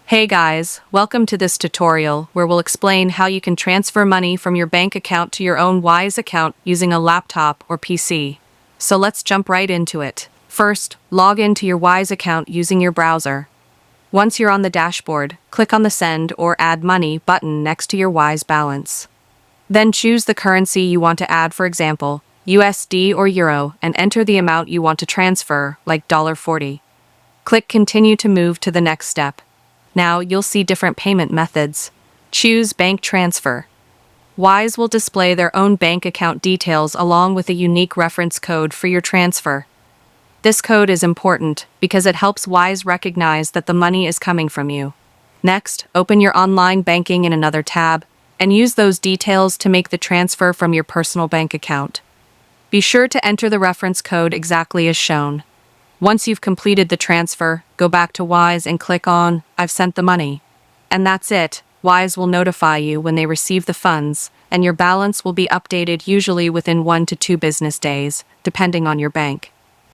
Hey guys, welcome to this tutorial where we'll explain how you can transfer money from your bank account to your own Wise account using a laptop or PC. So let's jump right into it. First, log into your Wise account using your browser. Once you're on the dashboard, click on the Send or Add Money button next to your Wise balance. Then choose the currency you want to add, for example, USD or Euro, and enter the amount you want to transfer, like $40. Click Continue to move to the next step. Now you'll see different payment methods. Choose Bank Transfer. Wise will display their own bank account details along with a unique reference code for your transfer. This code is important because it helps Wise recognize that the money is coming from you. Next, open your online banking in another tab and use those details to make the transfer from your personal bank account. Be sure to enter the reference code exactly as shown. Once you've completed the transfer, go back to Wise and click on I've sent the money. And that's it. Wise will notify you when they receive the funds, and your balance will be updated usually within 1 to 2 business days, depending on your bank.